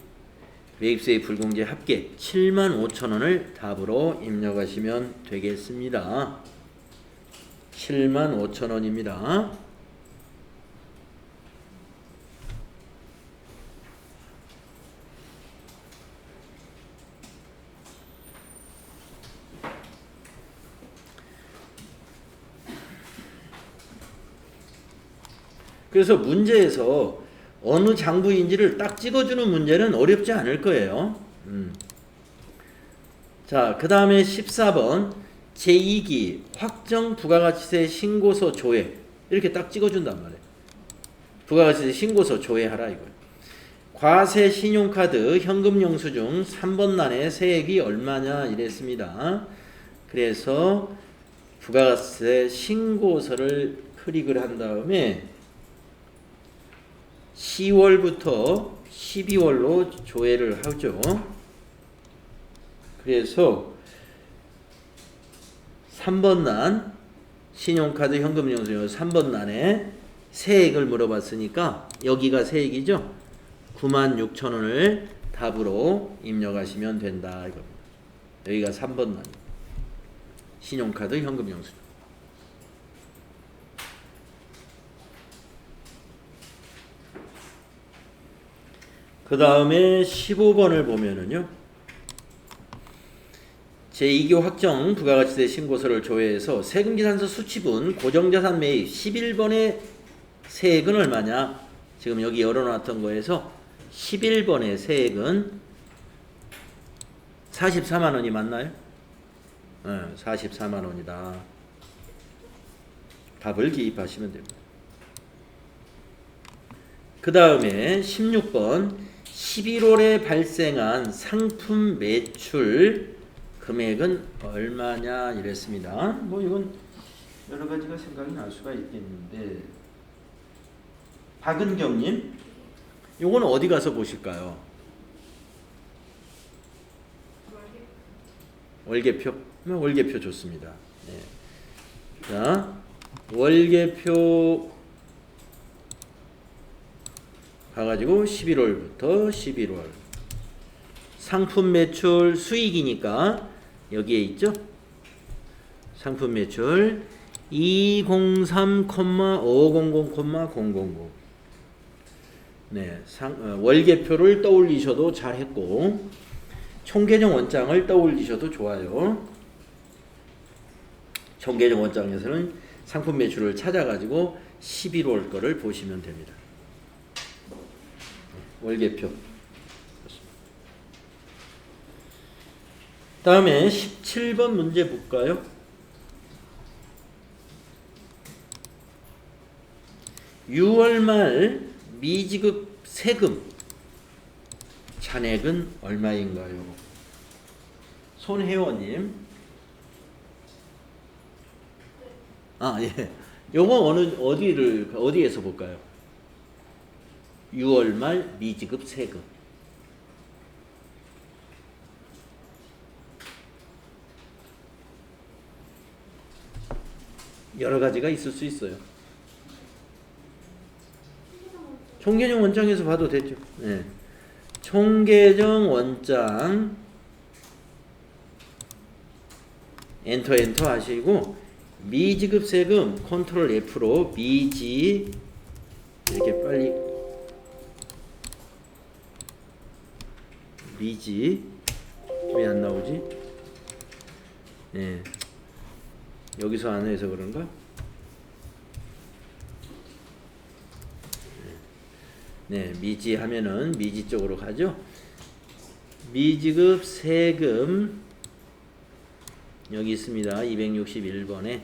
매입세액 불공제 합계 75,000원을 답으로 입력하시면 되겠습니다. 75,000원입니다. 그래서 문제에서 어느 장부인지를 딱 찍어주는 문제는 어렵지 않을 거예요. 자, 그 다음에 14번 제2기 확정 부가가치세 신고서 조회 이렇게 딱 찍어준단 말이에요. 부가가치세 신고서 조회하라 이거예요. 과세 신용카드 현금 영수증 3번 난에 세액이 얼마냐 이랬습니다. 그래서 부가가치세 신고서를 클릭을 한 다음에 10월부터 12월로 조회를 하죠. 그래서 3번 난 신용카드 현금 영수증 3번 난에 세액을 물어봤으니까 여기가 세액이죠. 96,000원을 답으로 입력하시면 된다 이겁니다. 여기가 3번 난 신용카드 현금 영수증. 그 다음에 15번을 보면은요. 제2기 확정 부가가치세 신고서를 조회해서 세금계산서 수치분 고정자산 매입 11번의 세액은 얼마냐? 지금 여기 열어놨던 거에서 11번의 세액은 44만원이 맞나요? 네, 44만원이다. 답을 기입하시면 됩니다. 그 다음에 16번 11월에 발생한 상품 매출 금액은 얼마냐 이랬습니다. 뭐 이건 여러 가지가 생각이 날 수가 있겠는데 박은경님 이건 어디 가서 보실까요? 월계표? 월계표 좋습니다. 네. 자, 월계표 가가지고 11월부터 11월 상품 매출 수익이니까 여기에 있죠. 상품 매출 203,500,000. 네, 월계표를 떠올리셔도 잘했고 총계정 원장을 떠올리셔도 좋아요. 총계정 원장에서는 상품 매출을 찾아가지고 11월 거를 보시면 됩니다. 월계표. 다음에 17번 문제 볼까요? (6월) 말 미지급 세금 잔액은 얼마인가요? 손혜원님. 아, 예. 요거 어디에서 볼까요? 6월 말 미지급 세금. 여러 가지가 있을 수 있어요. 총계정 원장에서 봐도 되죠. 네. 총계정 원장 엔터 하시고 미지급 세금 컨트롤 F로 미지 이렇게 빨리 미지 왜 안 나오지? 네. 여기서 안 해서 그런가? 네, 미지 하면은 미지 쪽으로 가죠. 미지급 세금 여기 있습니다. 261번에.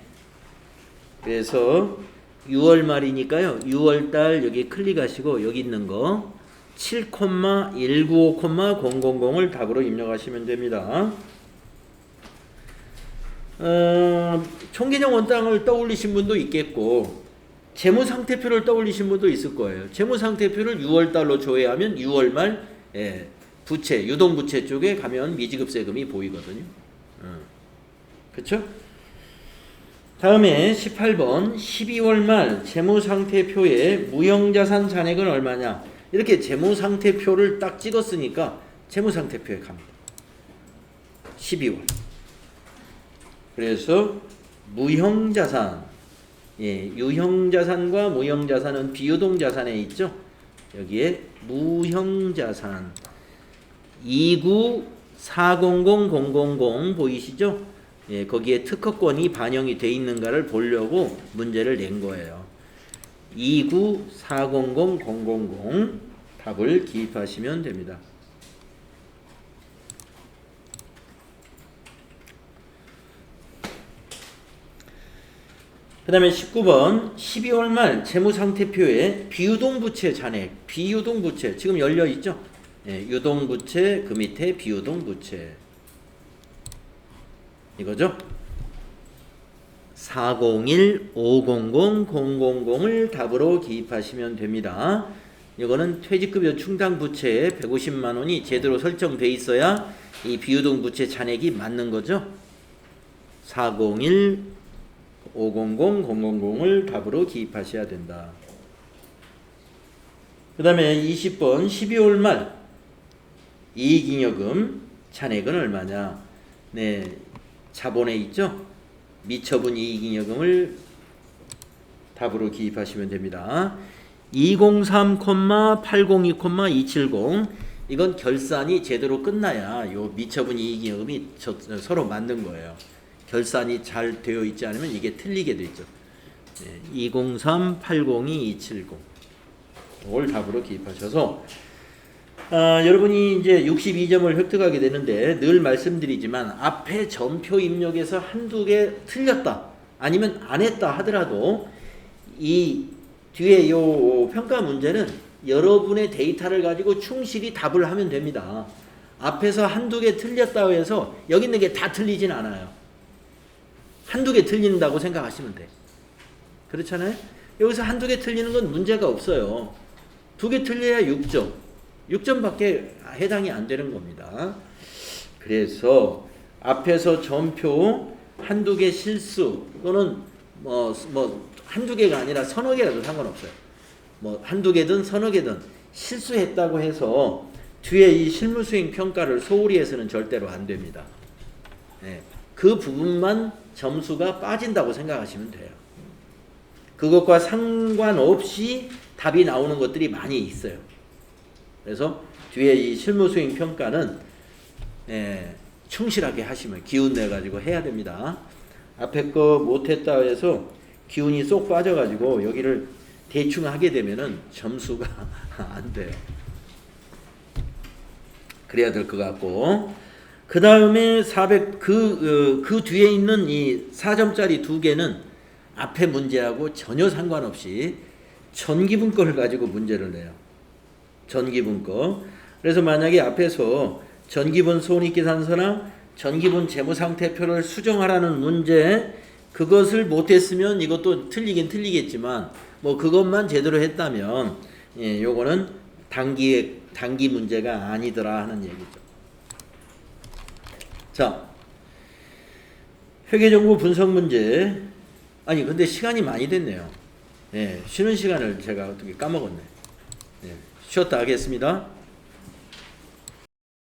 그래서 6월 말이니까요. 6월 달 여기 클릭하시고 여기 있는 거 7,195,000을 답으로 입력하시면 됩니다. 총계정 원장을 떠올리신 분도 있겠고 재무상태표를 떠올리신 분도 있을 거예요. 재무상태표를 6월 달로 조회하면 6월 말 부채, 유동부채 쪽에 가면 미지급세금이 보이거든요. 그렇죠? 다음에 18번 12월 말 재무상태표에 무형자산 잔액은 얼마냐. 이렇게 재무상태표를 딱 찍었으니까 재무상태표에 갑니다. 12월. 그래서 무형자산, 유형자산과 무형자산은 비유동자산에 있죠. 여기에 무형자산 2940000 보이시죠? 거기에 특허권이 반영이 돼 있는가를 보려고 문제를 낸 거예요. 2940000 답을 기입하시면 됩니다. 그 다음에 19번 12월 말 재무상태표에 비유동부채 잔액, 비유동부채 지금 열려있죠? 유동부채 그 밑에 비유동부채 이거죠? 401-500-000을 답으로 기입하시면 됩니다. 이거는 퇴직급여 충당부채에 150만원이 제대로 설정돼 있어야 이 비유동부채 잔액이 맞는 거죠? 401-500-000을 답으로 기입하셔야 된다. 그 다음에 20번 12월 말 이익잉여금 잔액은 얼마냐. 자본에 있죠. 미처분 이익잉여금을 답으로 기입하시면 됩니다. 203,802,270 이건 결산이 제대로 끝나야 요 미처분 이익잉여금이 서로 맞는 거예요. 결산이 잘 되어 있지 않으면 이게 틀리게 돼 있죠. 203-802-270 이걸 답으로 기입하셔서 여러분이 이제 62점을 획득하게 되는데 늘 말씀드리지만 앞에 점표 입력에서 한두 개 틀렸다 아니면 안 했다 하더라도 이 뒤에 요 평가 문제는 여러분의 데이터를 가지고 충실히 답을 하면 됩니다. 앞에서 한두 개 틀렸다고 해서 여기 있는 게 다 틀리진 않아요. 한두 개 틀린다고 생각하시면 돼. 그렇잖아요? 여기서 한두 개 틀리는 건 문제가 없어요. 두 개 틀려야 6점. 6점밖에 해당이 안 되는 겁니다. 그래서 앞에서 점표 한두 개 실수 또는 한두 개가 아니라 서너 개라도 상관없어요. 한두 개든 서너 개든 실수했다고 해서 뒤에 이 실무수행 평가를 소홀히 해서는 절대로 안 됩니다. 그 부분만 점수가 빠진다고 생각하시면 돼요. 그것과 상관없이 답이 나오는 것들이 많이 있어요. 그래서 뒤에 이 실무수행 평가는 충실하게 하시면 기운 내가지고 해야 됩니다. 앞에 거 못했다 해서 기운이 쏙 빠져가지고 여기를 대충 하게 되면은 점수가 안 돼요. 그래야 될 것 같고 그 다음에 400 그 뒤에 있는 이 4점짜리 두 개는 앞에 문제하고 전혀 상관없이 전기분 거를 가지고 문제를 내요. 전기분 거. 그래서 만약에 앞에서 전기분 손익계산서나 전기분 재무상태표를 수정하라는 문제 그것을 못했으면 이것도 틀리긴 틀리겠지만 그것만 제대로 했다면 요거는 단기 문제가 아니더라 하는 얘기죠. 자, 회계정보 분석 문제. 아니 근데 시간이 많이 됐네요. 쉬는 시간을 제가 어떻게 까먹었네. 쉬었다 하겠습니다.